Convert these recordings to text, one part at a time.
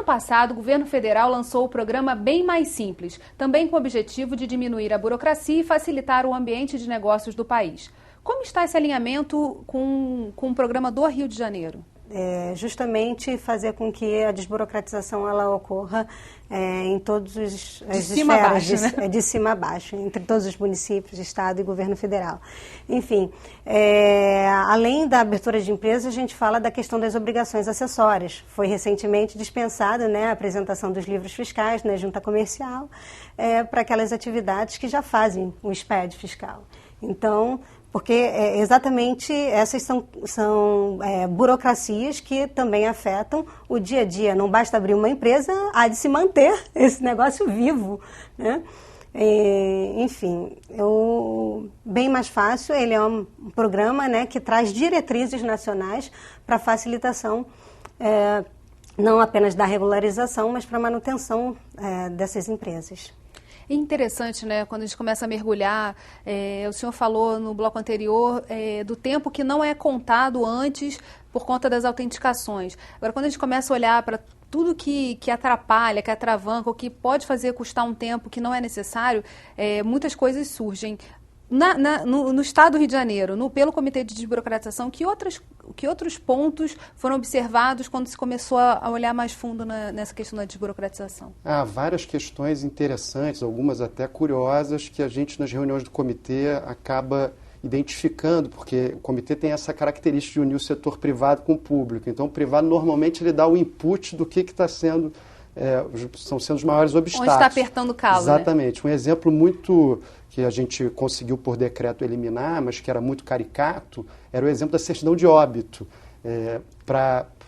ano passado, o governo federal lançou o programa Bem Mais Simples, também com o objetivo de diminuir a burocracia e facilitar o ambiente de negócios do país. Como está esse alinhamento com o programa do Rio de Janeiro? Justamente fazer com que a desburocratização ela ocorra em todos os de cima a baixo, né? De cima a baixo, entre todos os municípios, estado e governo federal. Enfim, além da abertura de empresas, a gente fala da questão das obrigações acessórias. Foi recentemente dispensada, né, a apresentação dos livros fiscais na junta comercial para aquelas atividades que já fazem o SPED fiscal. Então, porque exatamente essas são burocracias que também afetam o dia a dia. Não basta abrir uma empresa, há de se manter esse negócio vivo, né? Enfim, o Bem Mais Fácil, ele é um programa, né, que traz diretrizes nacionais para facilitação, não apenas da regularização, mas para a manutenção dessas empresas. É interessante, né, quando a gente começa a mergulhar, o senhor falou no bloco anterior do tempo que não é contado antes por conta das autenticações. Agora, quando a gente começa a olhar para tudo que atrapalha, que atravanca, ou que pode fazer custar um tempo que não é necessário, muitas coisas surgem. No estado do Rio de Janeiro, pelo Comitê de Desburocratização, que outros pontos foram observados quando se começou a olhar mais fundo nessa questão da desburocratização? Há várias questões interessantes, algumas até curiosas, que a gente nas reuniões do comitê acaba identificando, porque o comitê tem essa característica de unir o setor privado com o público. Então, o privado normalmente ele dá o input do que está sendo... estão sendo os maiores obstáculos. Onde está apertando o calo, exatamente. Né? Um exemplo muito que a gente conseguiu por decreto eliminar, mas que era muito caricato, era o exemplo da certidão de óbito.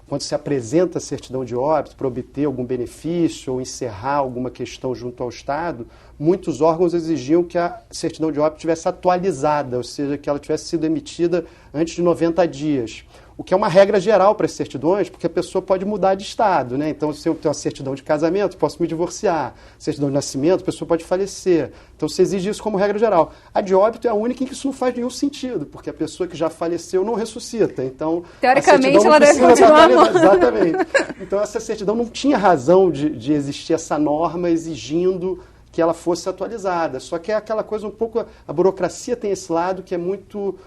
Quando se apresenta a certidão de óbito para obter algum benefício ou encerrar alguma questão junto ao Estado, muitos órgãos exigiam que a certidão de óbito tivesse atualizada, ou seja, que ela tivesse sido emitida antes de 90 dias. O que é uma regra geral para as certidões, porque a pessoa pode mudar de estado, né? Então, se eu tenho uma certidão de casamento, posso me divorciar. Certidão de nascimento, a pessoa pode falecer. Então, se exige isso como regra geral. A de óbito é a única em que isso não faz nenhum sentido, porque a pessoa que já faleceu não ressuscita. Então, teoricamente, ela deve continuar. Exatamente. Então, essa certidão não tinha razão de existir essa norma exigindo que ela fosse atualizada. Só que é aquela coisa um pouco... A burocracia tem esse lado que é muito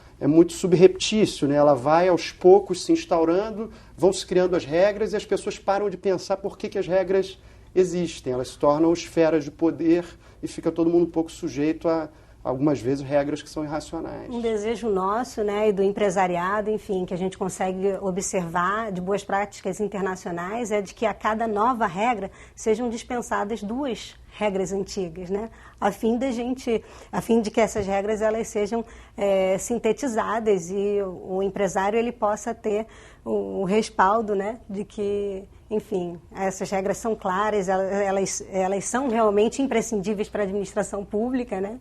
subreptício, né? Ela vai aos poucos se instaurando, vão se criando as regras e as pessoas param de pensar por que as regras existem. Elas se tornam esferas de poder e fica todo mundo um pouco sujeito a, algumas vezes, regras que são irracionais. Um desejo nosso, né, e do empresariado, enfim, que a gente consegue observar de boas práticas internacionais é de que a cada nova regra sejam dispensadas duas regras antigas, né? A fim de que essas regras elas sejam sintetizadas e o empresário ele possa ter o respaldo, né, de que, enfim, essas regras são claras, elas são realmente imprescindíveis para a administração pública, né?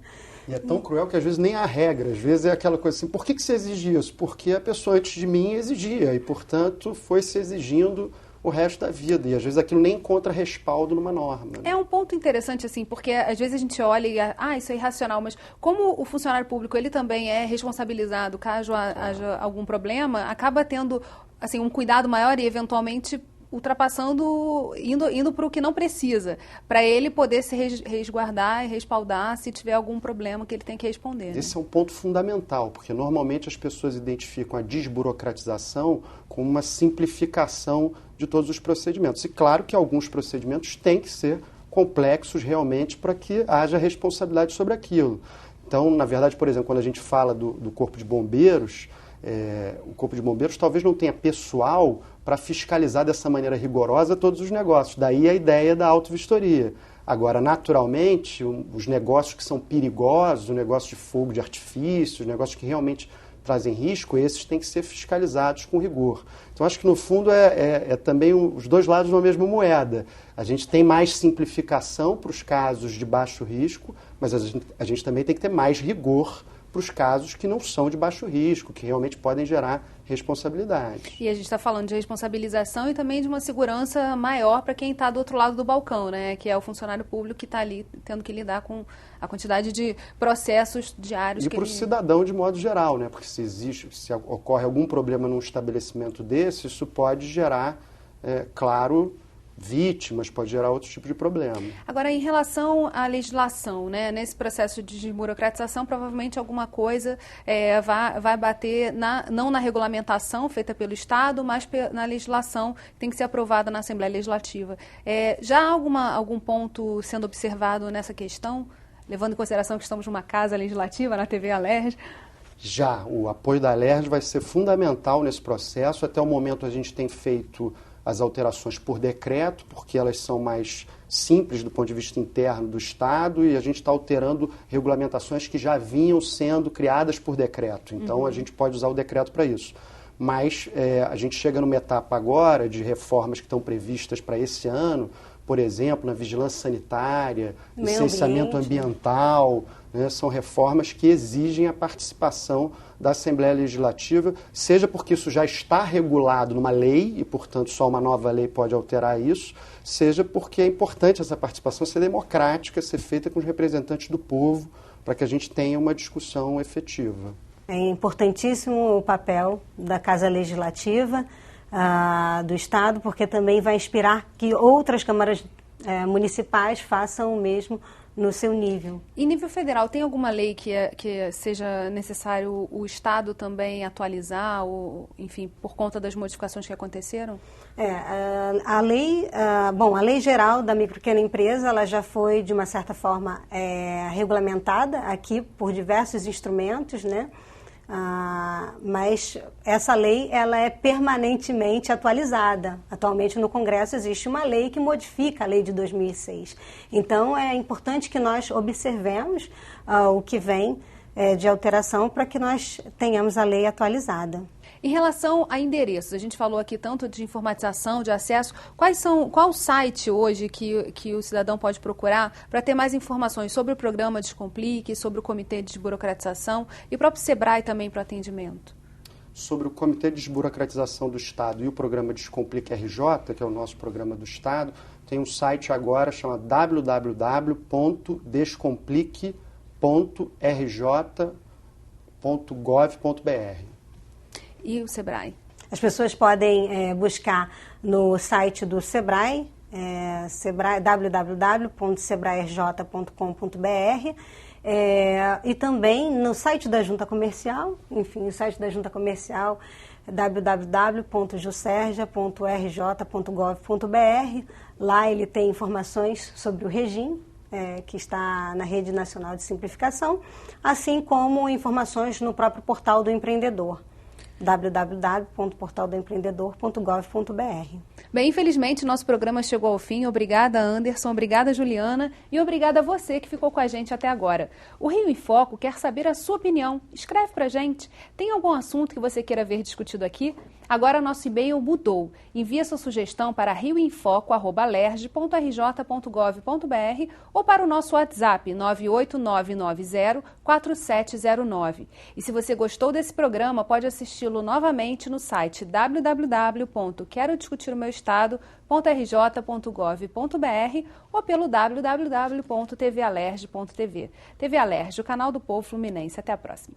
E é tão cruel que às vezes nem há regra, às vezes é aquela coisa assim, por que você exige isso? Porque a pessoa antes de mim exigia e, portanto, foi se exigindo o resto da vida. E às vezes aquilo nem encontra respaldo numa norma. Né? É um ponto interessante, assim, porque às vezes a gente olha e isso é irracional, mas como o funcionário público ele também é responsabilizado caso haja algum problema, acaba tendo assim, um cuidado maior e eventualmente ultrapassando, indo para o que não precisa, para ele poder se resguardar e respaldar se tiver algum problema que ele tem que responder. Né? Esse é um ponto fundamental, porque normalmente as pessoas identificam a desburocratização como uma simplificação de todos os procedimentos. E claro que alguns procedimentos têm que ser complexos realmente para que haja responsabilidade sobre aquilo. Então, na verdade, por exemplo, quando a gente fala do Corpo de Bombeiros, o Corpo de Bombeiros talvez não tenha pessoal para fiscalizar dessa maneira rigorosa todos os negócios. Daí a ideia da autovistoria. Agora, naturalmente, os negócios que são perigosos, o negócio de fogo de artifício, os negócios que realmente trazem risco, esses têm que ser fiscalizados com rigor. Então, acho que, no fundo, é também os dois lados da mesma moeda. A gente tem mais simplificação para os casos de baixo risco, mas a gente também tem que ter mais rigor para os casos que não são de baixo risco, que realmente podem gerar responsabilidade. E a gente está falando de responsabilização e também de uma segurança maior para quem está do outro lado do balcão, né? Que é o funcionário público que está ali tendo que lidar com a quantidade de processos diários. E para o cidadão de modo geral, né? Porque se ocorre algum problema num estabelecimento desse, isso pode gerar, claro, vítimas, pode gerar outros tipos de problema. Agora, em relação à legislação, né, nesse processo de desburocratização, provavelmente alguma coisa vai bater não na regulamentação feita pelo Estado, mas na legislação que tem que ser aprovada na Assembleia Legislativa. Já há algum ponto sendo observado nessa questão, levando em consideração que estamos numa casa legislativa, na TV Alerj? Já, o apoio da Alerj vai ser fundamental nesse processo. Até o momento a gente tem feito as alterações por decreto, porque elas são mais simples do ponto de vista interno do Estado, e a gente está alterando regulamentações que já vinham sendo criadas por decreto. Então, a gente pode usar o decreto para isso. Mas a gente chega numa etapa agora de reformas que estão previstas para esse ano, por exemplo, na vigilância sanitária, licenciamento ambiental, né, são reformas que exigem a participação da Assembleia Legislativa, seja porque isso já está regulado numa lei e, portanto, só uma nova lei pode alterar isso, seja porque é importante essa participação ser democrática, ser feita com os representantes do povo, para que a gente tenha uma discussão efetiva. É importantíssimo o papel da Casa Legislativa do Estado, porque também vai inspirar que outras câmaras municipais façam o mesmo no seu nível. Em nível federal, tem alguma lei que seja necessário o Estado também atualizar, ou, enfim, por conta das modificações que aconteceram? A lei geral da micro e pequena empresa, ela já foi, de uma certa forma, regulamentada aqui por diversos instrumentos, né? Mas essa lei ela é permanentemente atualizada. Atualmente no Congresso existe uma lei que modifica a lei de 2006. Então é importante que nós observemos o que vem de alteração para que nós tenhamos a lei atualizada. Em relação a endereços, a gente falou aqui tanto de informatização, de acesso. Qual o site hoje que o cidadão pode procurar para ter mais informações sobre o programa Descomplique, sobre o Comitê de Desburocratização e o próprio SEBRAE também para o atendimento? Sobre o Comitê de Desburocratização do Estado e o programa Descomplique RJ, que é o nosso programa do Estado, tem um site agora chamado www.descomplique.rj.gov.br. E o SEBRAE? As pessoas podem buscar no site do SEBRAE, www.sebraerj.com.br, e também no site da Junta Comercial, enfim, o site da Junta Comercial, www.juserja.rj.gov.br. Lá ele tem informações sobre o regime, que está na Rede Nacional de Simplificação, assim como informações no próprio portal do empreendedor, www.portaldoempreendedor.gov.br. Bem, infelizmente, nosso programa chegou ao fim. Obrigada, Anderson. Obrigada, Juliana. E obrigada a você que ficou com a gente até agora. O Rio em Foco quer saber a sua opinião. Escreve pra gente. Tem algum assunto que você queira ver discutido aqui? Agora nosso e-mail mudou. Envie sua sugestão para rioinfoco@alerj.rj.gov.br ou para o nosso WhatsApp 989904709. E se você gostou desse programa, pode assisti-lo novamente no site www.querodiscutiromeuestado.rj.gov.br ou pelo www.tvalerj.tv. TV Alerj, o canal do povo fluminense. Até a próxima.